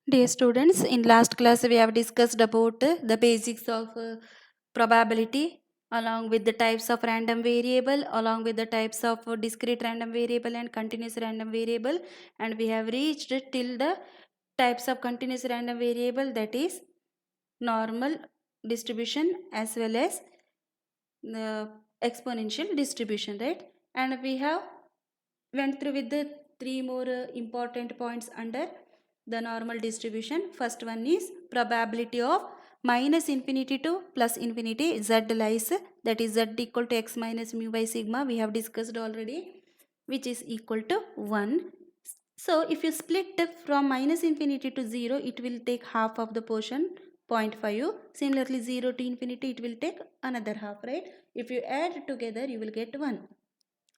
Dear students, in last class we have discussed about the basics of probability along with the types of random variable, along with the types of discrete random variable and continuous random variable, and we have reached till the types of continuous random variable, that is normal distribution as well as the exponential distribution, right? And we have went through with the three more important points under the normal distribution. First one is probability of minus infinity to plus infinity, z lies, that is z equal to x minus mu by sigma, we have discussed already, which is equal to 1. So if you split from minus infinity to 0, it will take half of the portion, 0.5. Similarly 0 to infinity, it will take another half, right? If you add together, you will get 1.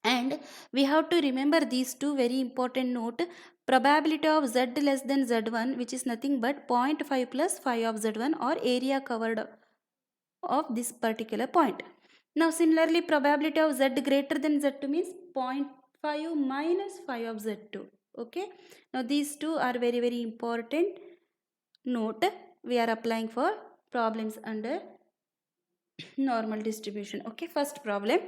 And we have to remember these two very important note. Probability of z less than z1, which is nothing but 0.5 plus 5 of z1, or area covered of this particular point. Now similarly, probability of z greater than z2 means 0.5 minus 5 of z2. Okay, now these two are very very important note we are applying for problems under normal distribution. Okay, first problem,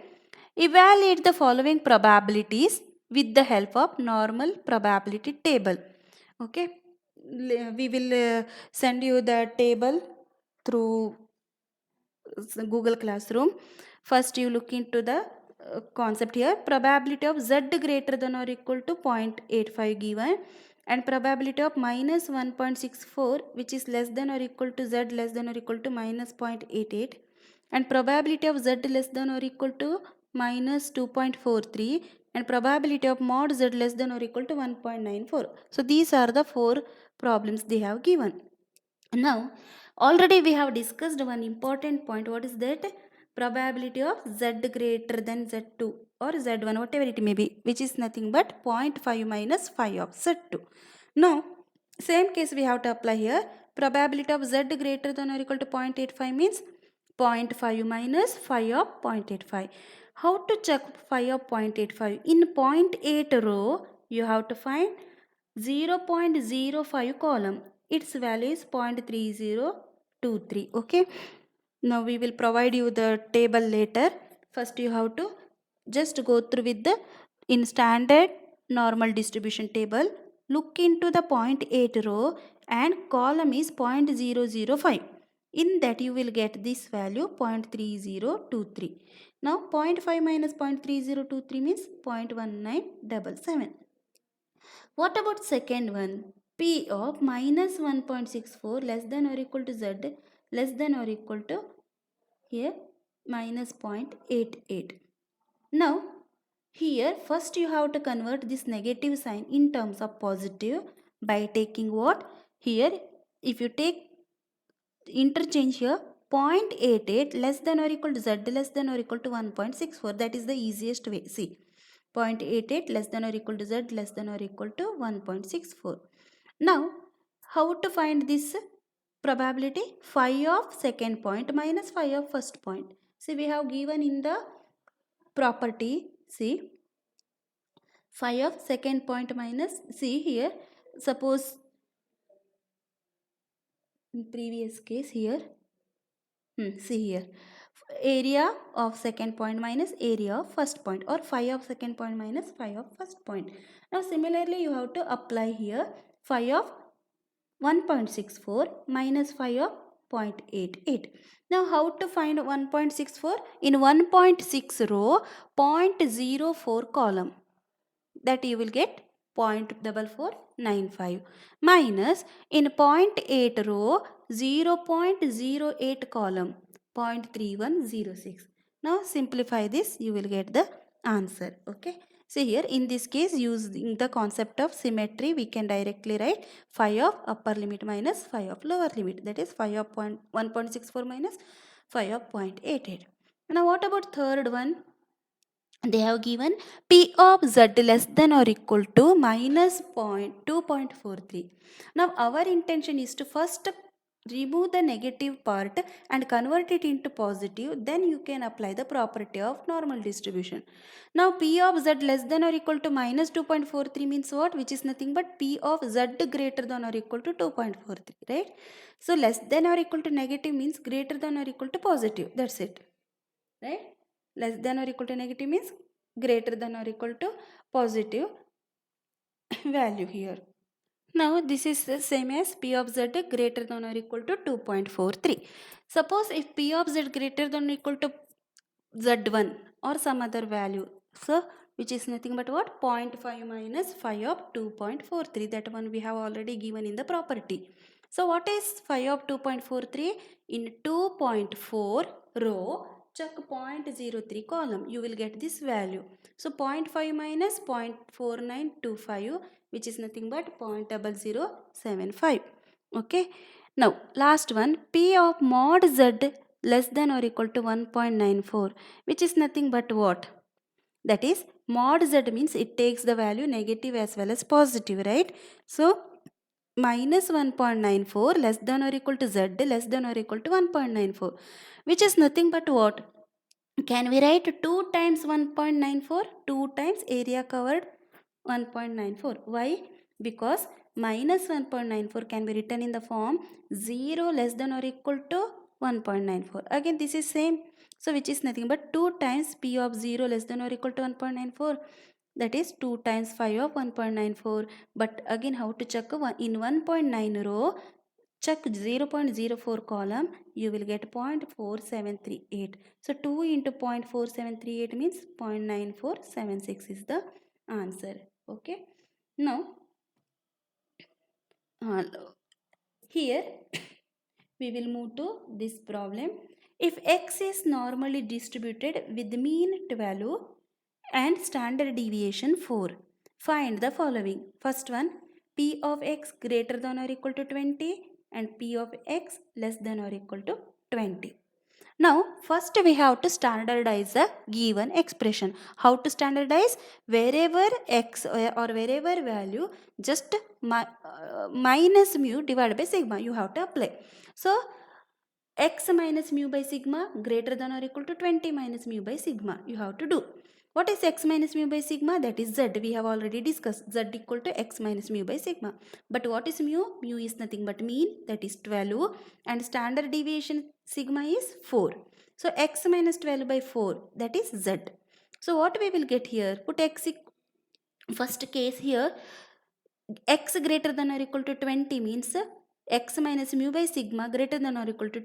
evaluate the following probabilities with the help of normal probability table. Okay, we will send you the table through Google Classroom. First you look into the concept here. Probability of z greater than or equal to 0.85 given, and probability of minus 1.64, which is less than or equal to z less than or equal to minus 0.88, and probability of z less than or equal to minus 2.43, and probability of mod z less than or equal to 1.94. So these are the four problems they have given. Now already we have discussed one important point. What is that? Probability of z greater than z2 or z1, whatever it may be, which is nothing but 0.5 minus 5 of z2. Now same case we have to apply here. Probability of z greater than or equal to 0.85 means 0.5 minus 5 of 0.85. How to check 5 of 0.85? In 0.8 row, you have to find 0.05 column. Its value is 0.3023. Okay. Now we will provide you the table later. First you have to just go through with the in standard normal distribution table. Look into the 0.8 row and column is 0.005. In that you will get this value 0.3023. Now 0.5 minus 0.3023 means 0.1977. What about second one? P of minus 1.64 less than or equal to z less than or equal to here minus 0.88. Now here first you have to convert this negative sign in terms of positive by taking what? Here if you take interchange here, 0.88 less than or equal to z less than or equal to 1.64. That is the easiest way. See, 0.88 less than or equal to z less than or equal to 1.64. Now how to find this probability? Phi of second point minus phi of first point. See, we have given in the property, see, phi of second point minus, see here, suppose in previous case here, see here, area of second point minus area of first point, or phi of second point minus phi of first point. Now similarly you have to apply here phi of 1.64 minus phi of 0.88. Now how to find 1.64? In 1.6 row, 0.04 column, that you will get 0.4495 minus in 0.8 row 0.08 column 0.3106. Now simplify this, you will get the answer. Okay, so here in this case, using the concept of symmetry, we can directly write phi of upper limit minus phi of lower limit, that is phi of 1.64 minus phi of 0.88. Now what about third one? They have given P of z less than or equal to minus 2.43. Now our intention is to first remove the negative part and convert it into positive, then you can apply the property of normal distribution. Now P of Z less than or equal to minus 2.43 means what? Which is nothing but P of Z greater than or equal to 2.43, right? So less than or equal to negative means greater than or equal to positive. That's it, right? Less than or equal to negative means greater than or equal to positive value here. Now this is the same as P of Z greater than or equal to 2.43. Suppose if P of Z greater than or equal to Z1 or some other value, so which is nothing but what? 0.5 minus 5 of 2.43. That one we have already given in the property. So what is 5 of 2.43? In 2.4 row, check 0.03 column. You will get this value. So 0.5 minus 0.4925, which is nothing but 0.0075. Okay. Now last one, P of mod Z less than or equal to 1.94, which is nothing but what? That is, mod Z means it takes the value negative as well as positive, right? So minus 1.94 less than or equal to Z less than or equal to 1.94, which is nothing but what? Can we write 2 times 1.94? 2 times area covered 1.94. Why? Because minus 1.94 can be written in the form 0 less than or equal to 1.94. Again this is same. So which is nothing but 2 times P of 0 less than or equal to 1.94. That is 2 times 5 of 1.94. But again how to check? In 1.9 row, check 0.04 column, you will get 0.4738. So 2 into 0.4738 means 0.9476 is the answer. Okay. Now, uh, here we will move to this problem. If x is normally distributed with mean 12 and standard deviation 4, find the following. First one, P of x greater than or equal to 20 and P of x less than or equal to 20. Now, first we have to standardize a given expression. How to standardize? Wherever x or wherever value, just minus mu divided by sigma you have to apply. So, x minus mu by sigma greater than or equal to 20 minus mu by sigma you have to do. What is x minus mu by sigma? That is z. We have already discussed z equal to x minus mu by sigma. But what is mu? Mu is nothing but mean, that is 12, and standard deviation sigma is 4. So x minus 12 by 4, that is z. So what we will get here? Put x, first case here, x greater than or equal to 20 means x minus mu by sigma greater than or equal to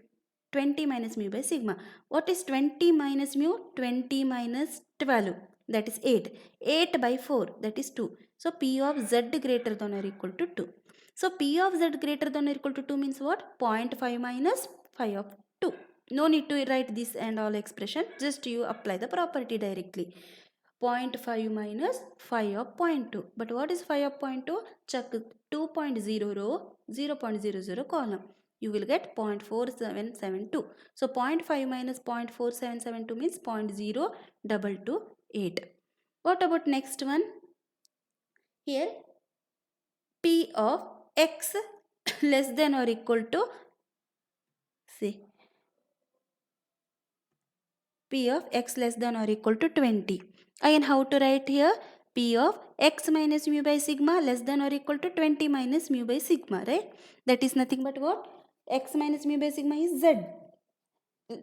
20 minus mu by sigma. What is 20 minus mu? 20 minus 12, that is 8. 8 by 4, that is 2. So P of z greater than or equal to 2. So P of z greater than or equal to 2 means what? 0.5 minus 5 of 2. No need to write this and all expression, just you apply the property directly. 0.5 minus 5 of 0.2. But what is 5 of 0.2? Check 2.0 row, 0.00 column. You will get 0.4772. So 0.5 minus 0.4772 means 0.0228. What about next one? Here P of x less than or equal to, see, P of x less than or equal to 20. Again how to write here? P of x minus mu by sigma less than or equal to 20 minus mu by sigma, right? That is nothing but what? X minus mu by sigma is z.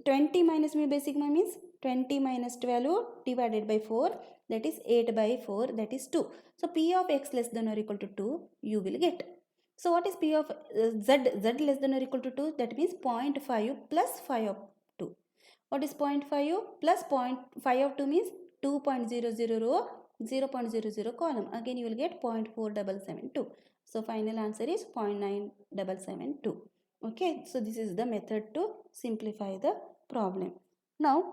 20 minus mu by sigma means 20 minus 12 divided by 4, that is 8 by 4, that is 2. So P of x less than or equal to 2 you will get. So what is P of z less than or equal to 2? That means 0.5 plus 5 of 2. What is 0.5 plus 0.5 of 2 means 2.00 row, 0.00 column. Again you will get 0.4772. So final answer is 0.9772. Okay, so this is the method to simplify the problem. Now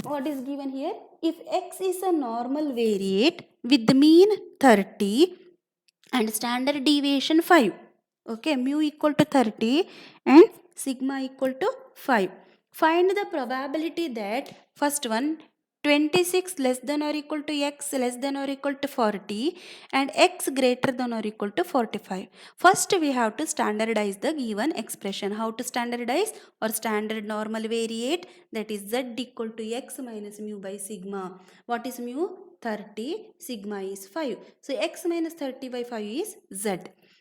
what is given here? If x is a normal variate with the mean 30 and standard deviation 5, okay, mu equal to 30 and sigma equal to 5, find the probability that, first one, 26 less than or equal to x less than or equal to 40 and x greater than or equal to 45. First we have to standardize the given expression. How to standardize or standard normal variate, that is z equal to x minus mu by sigma. What is mu? 30, sigma is 5. So x minus 30 by 5 is z.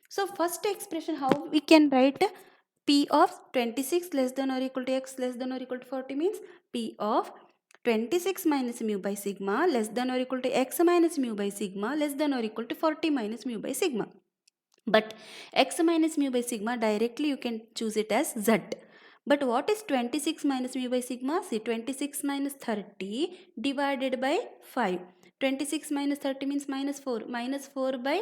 So first expression, how we can write p of 26 less than or equal to x less than or equal to 40 means p of 26 minus mu by sigma less than or equal to x minus mu by sigma less than or equal to 40 minus mu by sigma. But x minus mu by sigma directly you can choose it as z. But what is 26 minus mu by sigma? See, 26 minus 30 divided by 5. 26 minus 30 means minus 4. Minus 4 by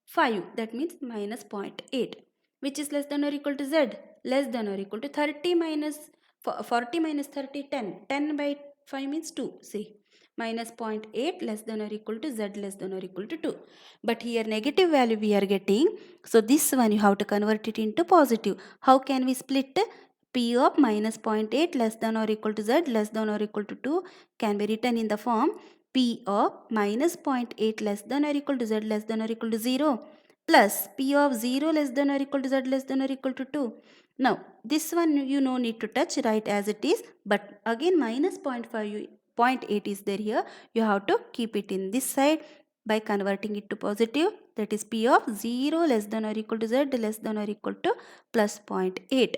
5, that means minus 0.8, which is less than or equal to z, less than or equal to 30 minus 40 minus 30, 10. 10 by 5 means 2. See, minus 0.8 less than or equal to z less than or equal to 2. But here negative value we are getting. So this one you have to convert it into positive. How can we split? P of minus 0.8 less than or equal to z less than or equal to 2 can be written in the form P of minus 0.8 less than or equal to z less than or equal to 0 plus P of 0 less than or equal to z less than or equal to 2. Now this one you no need to touch, write as it is, but again minus 0.8 is there here. You have to keep it in this side by converting it to positive, that is P of 0 less than or equal to z less than or equal to plus 0.8.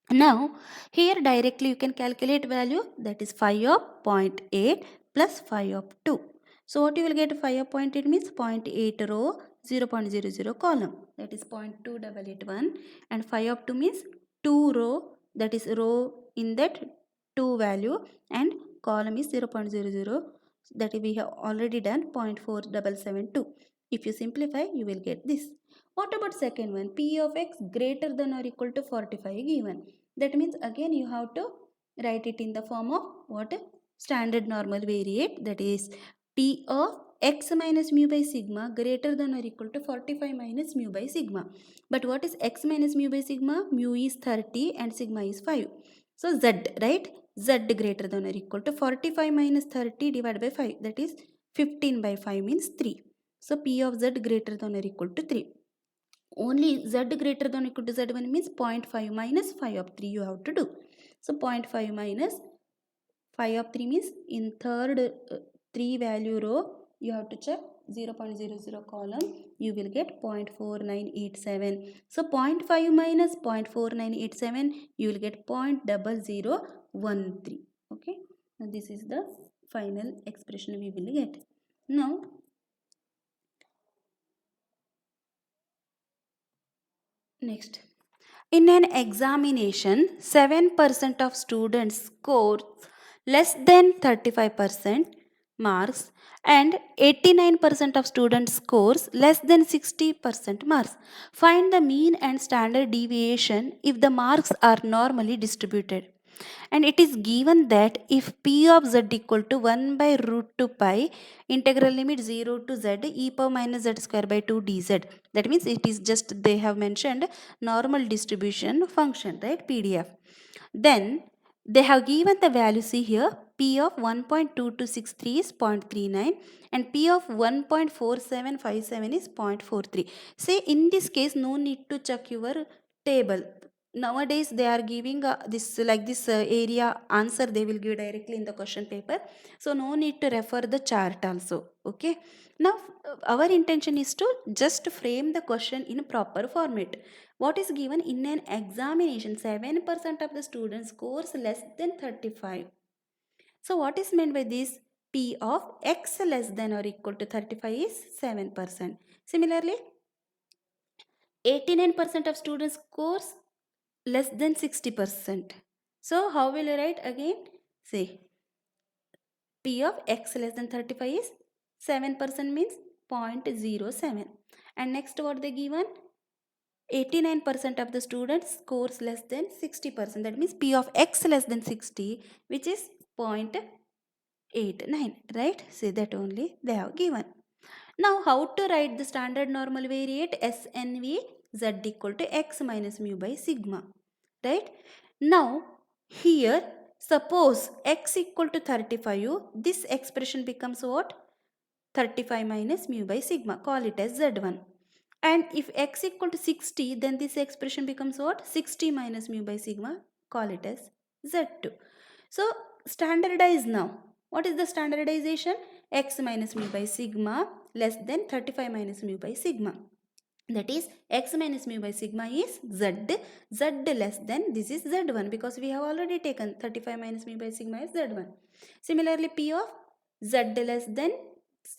Now here directly you can calculate value, that is 5 of 0.8 plus 5 of 2. So what you will get? 5 of 0.8 means 0.8 row 0.00 column, that is 0.2881, and 5 of 2 means 2 row, that is row in that 2 value, and column is 0.00, that we have already done 0.4772. If you simplify you will get this. What about second one? P of x greater than or equal to 45 given. That means again you have to write it in the form of what? Standard normal variate, that is P of x minus mu by sigma greater than or equal to 45 minus mu by sigma. But what is x minus mu by sigma? Mu is 30 and sigma is 5. So z, right? Z greater than or equal to 45 minus 30 divided by 5, that is 15 by 5 means 3. So P of z greater than or equal to 3. Only z greater than or equal to z1 means 0.5 minus 5 of 3 you have to do. So 0.5 minus 5 of 3 means in third 3 value row you have to check 0.00 column, you will get 0.4987. So 0.5 minus 0.4987 you will get 0.0013. Okay, now this is the final expression we will get. Now next, in an examination, 7% of students score less than 35% marks and 89% of students scores less than 60% marks. Find the mean and standard deviation if the marks are normally distributed. And it is given that if p of z equal to 1 by root 2 pi integral limit 0 to z e power minus z square by 2 dz, that means it is just they have mentioned normal distribution function, right? PDF. Then they have given the value, see here, p of 1.2263 is 0.39 and p of 1.4757 is 0.43. Say in this case no need to check your table. Nowadays they are giving this like this area answer they will give directly in the question paper, so no need to refer the chart also. Okay, now our intention is to just frame the question in proper format. What is given in an examination? 7% of the students scores less than 35. So what is meant by this? P of x less than or equal to 35 is 7%. Similarly, 89% of students scores less than 60%. So how will you write again? Say P of x less than 35 is 7% means 0.07. And next what they given? 89% of the students scores less than 60%. That means P of x less than 60, which is 0.89, right? Say that only they have given. Now how to write the standard normal variate? SNV z equal to x minus mu by sigma, right? Now here suppose x equal to 35, this expression becomes what? 35 minus mu by sigma. Call it as Z1. And if x equal to 60, then this expression becomes what? 60 minus mu by sigma. Call it as Z2. So standardize now. What is the standardization? X minus mu by sigma less than 35 minus mu by sigma. That is x minus mu by sigma is z. Z less than this is z1 because we have already taken 35 minus mu by sigma is z1. Similarly, p of z less than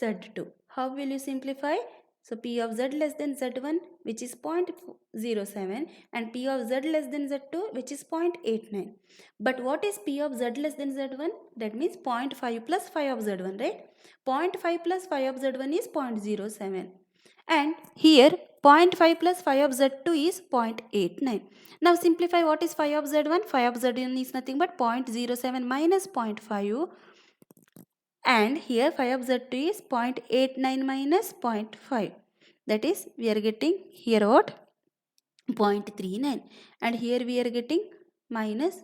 z2. How will you simplify? So p of z less than z1 which is 0.07 and p of z less than z2 which is 0.89. But what is p of z less than z1? That means 0.5 plus 5 of z1, right? 0.5 plus 5 of z1 is 0.07. And here 0.5 plus 5 of z2 is 0.89. Now simplify what is 5 of z1. 5 of z1 is nothing but 0.07 minus 0.5. And here 5 of z2 is 0.89 minus 0.5. That is we are getting here what? 0.39. And here we are getting minus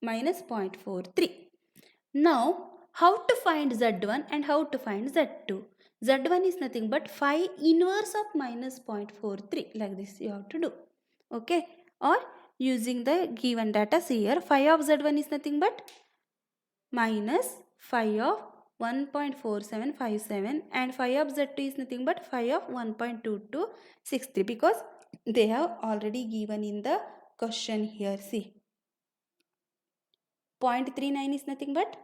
minus 0.43. Now, how to find Z1 and how to find Z2? Z1 is nothing but 5 inverse of minus 0.43. Like this you have to do. Okay. Or using the given data here, 5 of Z1 is nothing but minus 5 of 1.4757 and 5 of Z2 is nothing but 5 of 1.2263 because they have already given in the question here. See. 0.39 is nothing but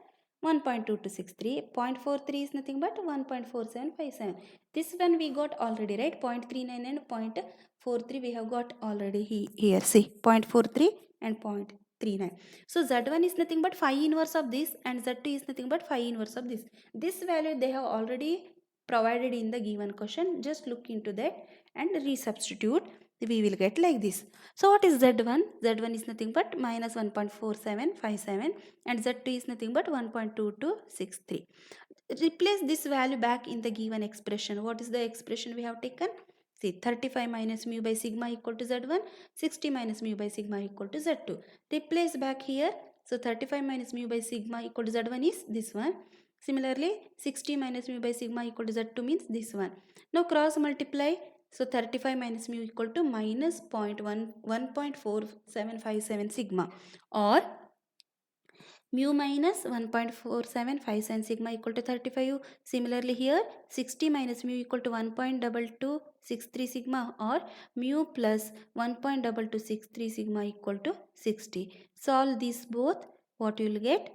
1.2263. 0.43 is nothing but 1.4757. This one we got already, right? 0.39 and 0.43 we have got already here. See, 0.43 and 0.39. So Z1 is nothing but 5 inverse of this and Z2 is nothing but 5 inverse of this. This value they have already provided in the given question. Just look into that and resubstitute. We will get like this. So what is Z1? Z1 is nothing but minus 1.4757 and Z2 is nothing but 1.2263. Replace this value back in the given expression. What is the expression we have taken? See, 35 minus mu by sigma equal to Z1, 60 minus mu by sigma equal to Z2. Replace back here. So 35 minus mu by sigma equal to Z1 is this one. Similarly, 60 minus mu by sigma equal to Z2 means this one. Now cross multiply. So 35 minus mu equal to minus 1.4757 sigma or mu minus 1.4757 sigma equal to 35. Similarly here 60 minus mu equal to 1.2263 sigma or mu plus 1.2263 sigma equal to 60. Solve these both. What you will get?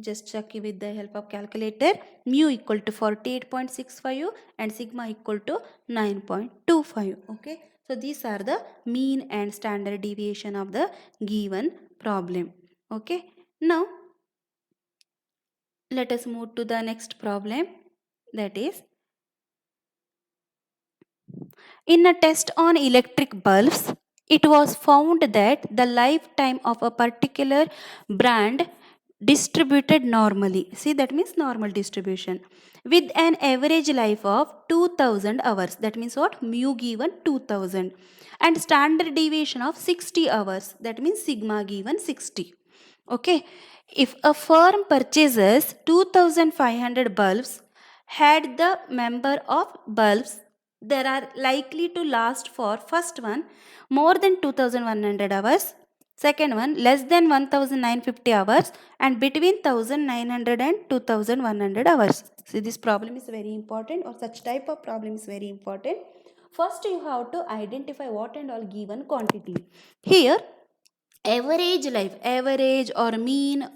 Just check with the help of calculator. Mu equal to 48.65 and sigma equal to 9.25. Okay. So these are the mean and standard deviation of the given problem. Okay. Now let us move to the next problem. That is, in a test on electric bulbs, it was found that the lifetime of a particular brand distributed normally. See, that means normal distribution with an average life of 2000 hours. That means what? Mu given 2000 and standard deviation of 60 hours. That means sigma given 60. Okay. If a firm purchases 2500 bulbs, had the number of bulbs there are likely to last for first one more than 2100 hours, second one less than 1950 hours and between 1900 and 2100 hours. See, this problem is very important or such type of problem is very important. First you have to identify what and all given quantity. Here average life, average or mean,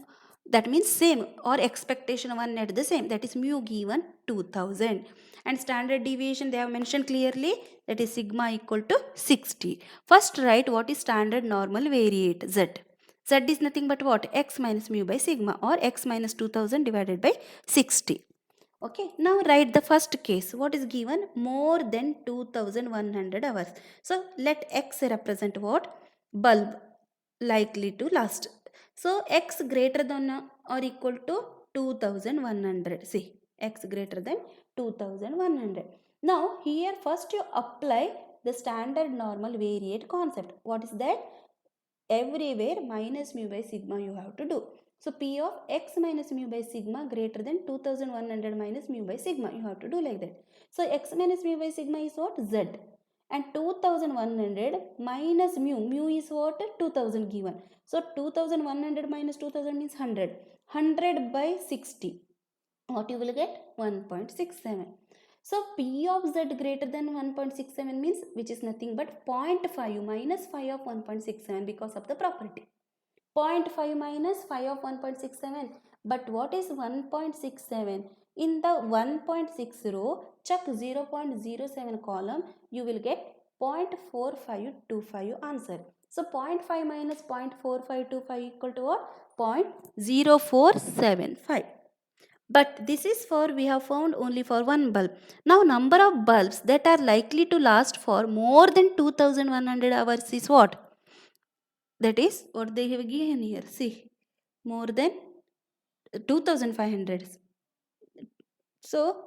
that means same or expectation one at the same, that is mu given 2000 and standard deviation they have mentioned clearly, that is sigma equal to 60. First write what is standard normal variate z. Z is nothing but what? X minus mu by sigma or x minus 2000 divided by 60. Okay, now write the first case. What is given? More than 2100 hours. So let x represent what? Bulb likely to last. So x greater than or equal to 2100. See, x greater than 2100. Now here first you apply the standard normal variate concept. What is that? everywhere minus mu by sigma you have to do. So P of x minus mu by sigma greater than 2100 minus mu by sigma. You have to do like that. So x minus mu by sigma is what? Z. And 2100 minus mu is what? 2000 given. So 2100 minus 2000 means 100. 100 by 60. What you will get? 1.67. So P of Z greater than 1.67 means, which is nothing but 0.5 minus 5 of 1.67 because of the property. 0.5 minus 5 of 1.67. But what is 1.67? In the 1.6 row, check 0.07 column, you will get 0.4525 answer. So 0.5 minus 0.4525 equal to what? 0.0475. But this is for, we have found only for one bulb. Now number of bulbs that are likely to last for more than 2100 hours is what? That is what they have given here. See, more than 2500. So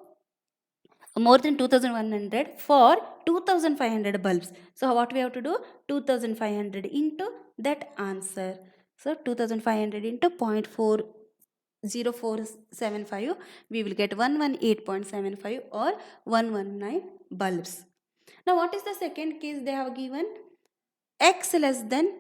more than 2100 for 2500 bulbs. So what we have to do? 2500 into that answer. So 2500 into 0.0475, we will get 118.75 or 119 bulbs. Now what is the second case they have given? X less than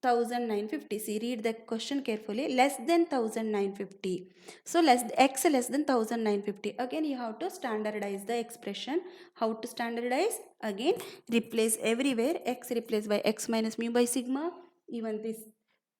1950. See, read the question carefully. Less than 1950. So x less than 1950. Again you have to standardize the expression. How to standardize? Again replace everywhere. X replaced by x minus mu by sigma. Even this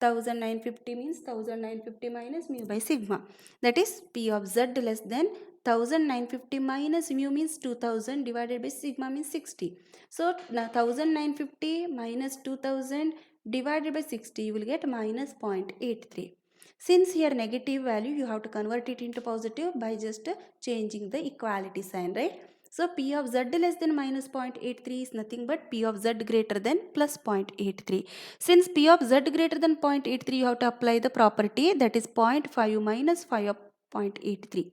1950 means 1950 minus mu by sigma. That is P of Z less than 1950 minus mu means 2000 divided by sigma means 60. So 1950 minus 2000 divided by 60, you will get minus 0.83. Since here negative value, you have to convert it into positive by just changing the equality sign, right? So P of Z less than minus 0.83 is nothing but P of Z greater than plus 0.83. Since P of Z greater than 0.83, you have to apply the property, that is 0.5 minus 5 of 0.83.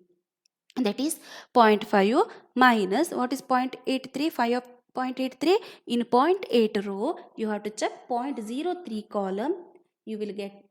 That is 0.5 minus, what is 0.83? 5 of 0.83. In 0.8 row, you have to check 0.03 column. You will get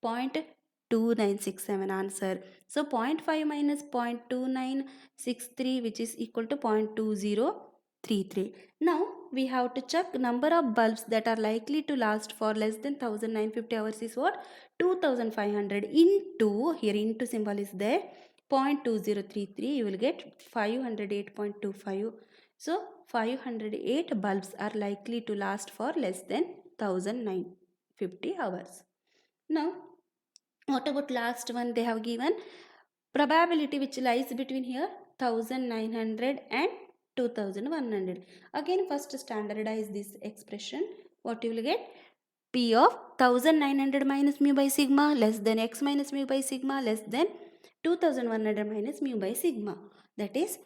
0.2967 answer. So 0.5 minus 0.2963, which is equal to 0.2033. Now we have to check number of bulbs that are likely to last for less than 1950 hours is what? 2500 into, here into symbol is there, 0.2033, you will get 508.25. So 508 bulbs are likely to last for less than 1950 hours. Now what about last one they have given? Probability which lies between here 1900 and 2100. Again first standardize this expression. What you will get? P of 1900 minus mu by sigma less than x minus mu by sigma less than 2100 minus mu by sigma. That is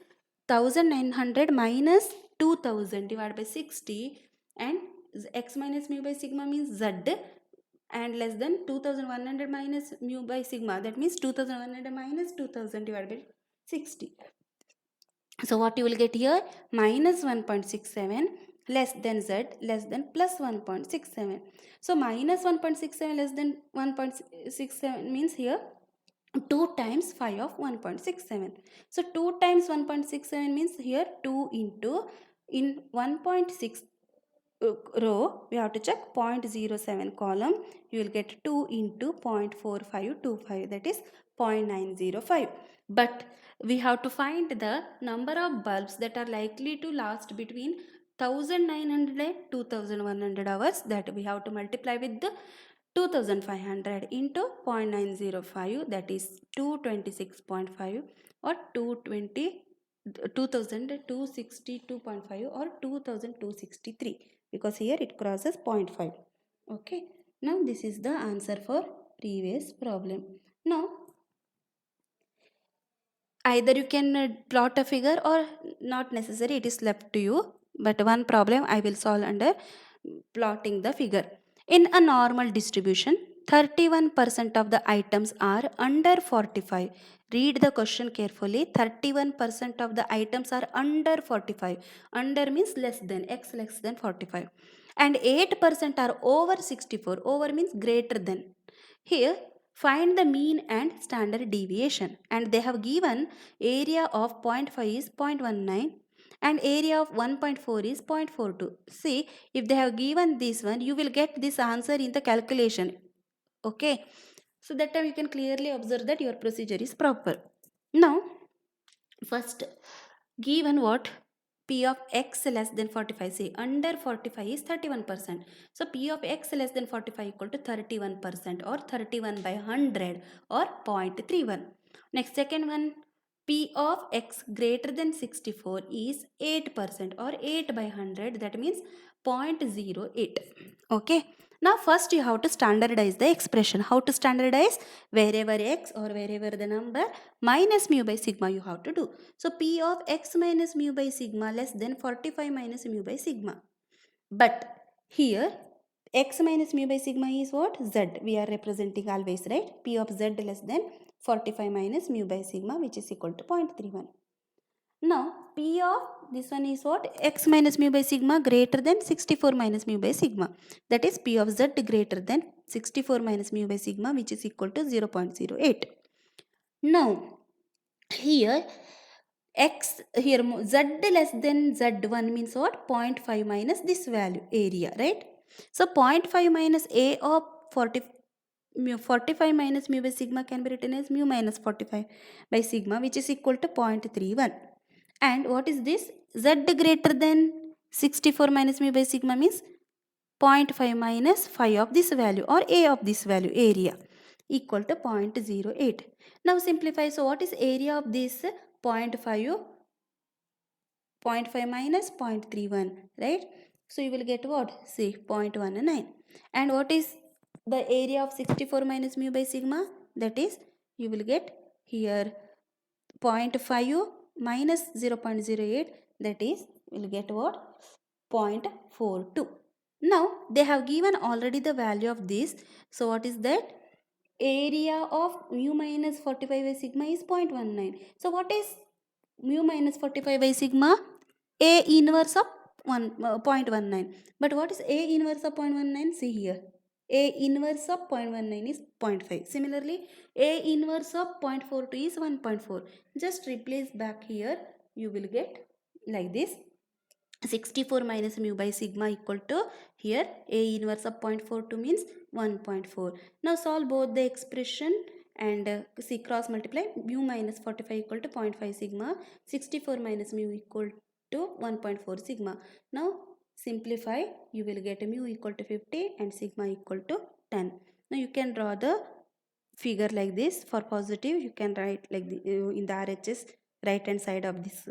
1900 minus 2000 divided by 60, and x minus mu by sigma means z, and less than 2100 minus mu by sigma, that means 2100 minus 2000 divided by 60. So what you will get here? Minus 1.67 less than z less than plus 1.67. So minus 1.67 less than 1.67 means here 2 times 5 of 1.67. So 2 times 1.67 means here 2 into, in 1.6 row we have to check 0.07 column, you will get 2 into 0.4525, that is 0.905. But we have to find the number of bulbs that are likely to last between 1900 and 2100 hours, that we have to multiply with the 2500 into 0.905, that is 226.5 or 2262.5 or 2263, because here it crosses 0.5. Okay, now this is the answer for previous problem. Now either you can plot a figure or not necessary, it is left to you, but one problem I will solve under plotting the figure. In a normal distribution, 31% of the items are under 45, Read the question carefully. 31% of the items are under 45. Under means less than, x less than 45. And 8% are over 64. Over means greater than. Here, find the mean and standard deviation. And they have given area of 0.5 is 0.19 and area of 1.4 is 0.42. See, if they have given this one, you will get this answer in the calculation. Okay. So that time you can clearly observe that your procedure is proper. Now, first given what? P of x less than 45. See, under 45 is 31%. So P of x less than 45 equal to 31% or 31 by 100 or 0.31. Next, second one, P of x greater than 64 is 8% or 8 by 100, that means 0.08. Okay. Now first you have to standardize the expression. How to standardize? Wherever x or wherever the number minus mu by sigma you have to do. So P of x minus mu by sigma less than 45 minus mu by sigma. But here x minus mu by sigma is what? Z. We are representing always, right? P of z less than 45 minus mu by sigma, which is equal to 0.31. Now P of this one is what? X minus mu by sigma greater than 64 minus mu by sigma. That is P of z greater than 64 minus mu by sigma, which is equal to 0.08. Now here x, here z less than z1 means what? 0.5 minus this value, area, right? So 0.5 minus a of 45 minus mu by sigma can be written as mu minus 45 by sigma, which is equal to 0.31. And what is this? Z greater than 64 minus mu by sigma means 0.5 minus 5 of this value or a of this value, area, equal to 0.08. Now simplify. So what is area of this? 0.5 minus 0.31, right? So you will get what? See, 0.19. And what is the area of 64 minus mu by sigma? That is, you will get here 0.5 minus 0.08, that is, you will get what? 0.42. Now they have given already the value of this. So what is that? Area of mu minus 45 by sigma is 0.19. So what is mu minus 45 by sigma? A inverse of 0.19. But what is A inverse of 0.19? See here. A inverse of 0.19 is 0.5. Similarly, A inverse of 0.42 is 1.4. Just replace back here. You will get like this. 64 minus mu by sigma equal to here A inverse of 0.42 means 1.4. Now solve both the expression and see, cross multiply. Mu minus 45 equal to 0.5 sigma. 64 minus mu equal to 1.4 sigma. Now simplify. You will get mu equal to 50 and sigma equal to 10. Now you can draw the figure like this. For positive you can write like the, in the RHS right hand side of this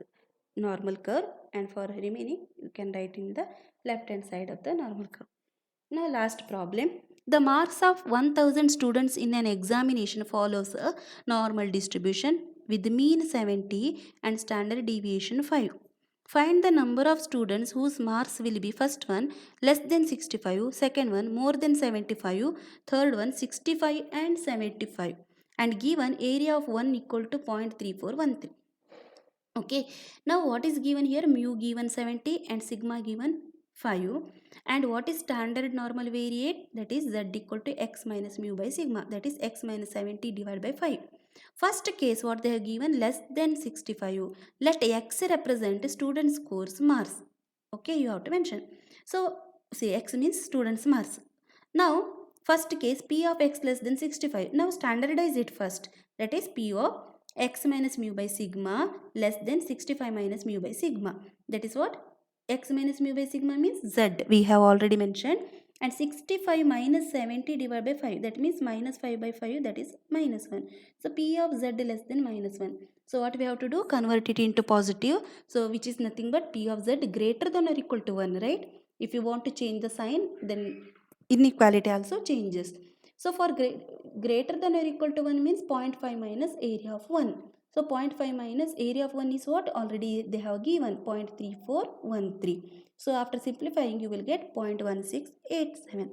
normal curve, and for remaining you can write in the left hand side of the normal curve. Now last problem. The marks of 1000 students in an examination follows a normal distribution with mean 70 and standard deviation 5. Find the number of students whose marks will be first one less than 65, second one more than 75, third one 65 and 75, and given area of 1 equal to 0.3413. Okay, now what is given here? Mu given 70 and sigma given 5. And what is standard normal variate? That is z equal to x minus mu by sigma, that is x minus 70 divided by 5. First case, what they have given, less than 65. Let x represent student scores marks. Okay, you have to mention. So see, x means students marks. Now first case, p of x less than 65. Now standardize it first. That is p of x minus mu by sigma less than 65 minus mu by sigma. That is what? X minus mu by sigma means z. We have already mentioned. And 65 minus 70 divided by 5. That means minus 5 by 5. That is minus 1. So p of z less than minus 1. So what we have to do? Convert it into positive. So which is nothing but p of z greater than or equal to 1, right? If you want to change the sign, then inequality also changes. So for greater than or equal to 1 means 0.5 minus area of 1. So 0.5 minus area of 1 is what? Already they have given 0.3413. So after simplifying you will get 0.1687.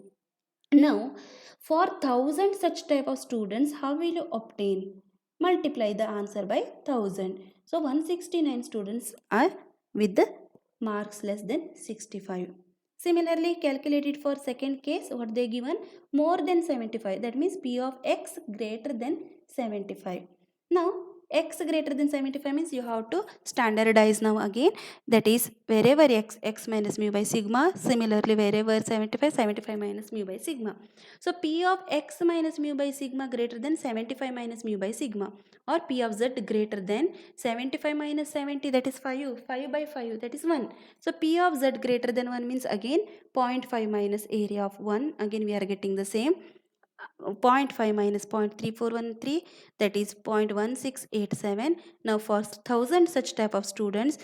Now for 1000 such type of students, how will you obtain? multiply the answer by 1000. So 169 students are with the marks less than 65. Similarly, calculated for second case, what they given? More than 75. That means P of x greater than 75. Now, x greater than 75 means you have to standardize now again. That is, wherever x minus mu by sigma. Similarly, wherever 75 minus mu by sigma. So, P of x minus mu by sigma greater than 75 minus mu by sigma, or P of z greater than 75 minus 70, that is 5. 5 by 5, that is 1. So, P of z greater than 1 means again 0.5 minus area of 1. Again we are getting the same. 0.5 minus 0.3413, that is 0.1687. Now for 1000 such type of students,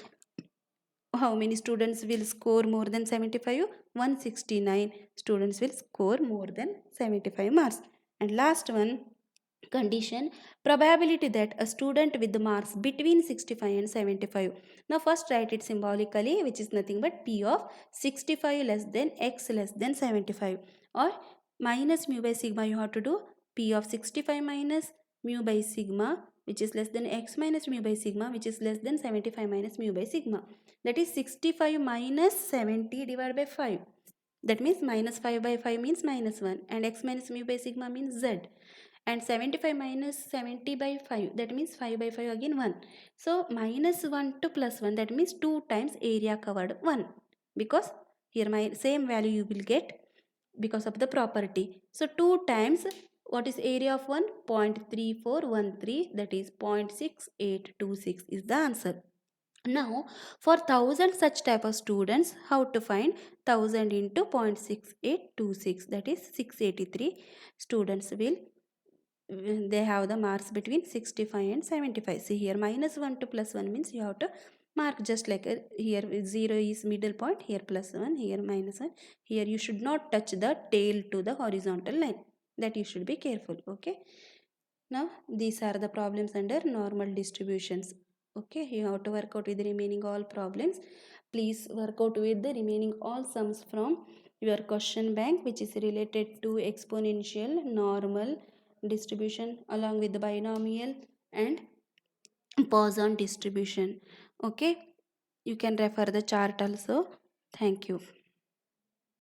how many students will score more than 75? 169 students will score more than 75 marks. And last one, condition, probability that a student with the marks between 65 and 75. Now first write it symbolically, which is nothing but P of 65 less than x less than 75, or minus mu by sigma. You have to do P of 65 minus mu by sigma, which is less than x minus mu by sigma, which is less than 75 minus mu by sigma. That is 65 minus 70 divided by 5. That means minus 5 by 5 means minus 1, and x minus mu by sigma means z. And 75 minus 70 by 5, that means 5 by 5 again 1. So minus 1 to plus 1, that means 2 times area covered 1, because here my same value you will get because of the property. So 2 times, what is area of 1? 0.3413, that is 0.6826 is the answer. Now for 1000 such type of students, how to find 1000 into 0.6826, that is 683 students will, they have the marks between 65 and 75. See here, minus 1 to plus 1 means you have to mark just like here 0 is middle point, here plus 1, here minus 1. Here you should not touch the tail to the horizontal line. That you should be careful. Okay. Now these are the problems under normal distributions. Okay, you have to work out with the remaining all problems. Please work out with the remaining all sums from your question bank, which is related to exponential, normal distribution along with the binomial and Poisson distribution. Okay, you can refer the chart also. Thank you.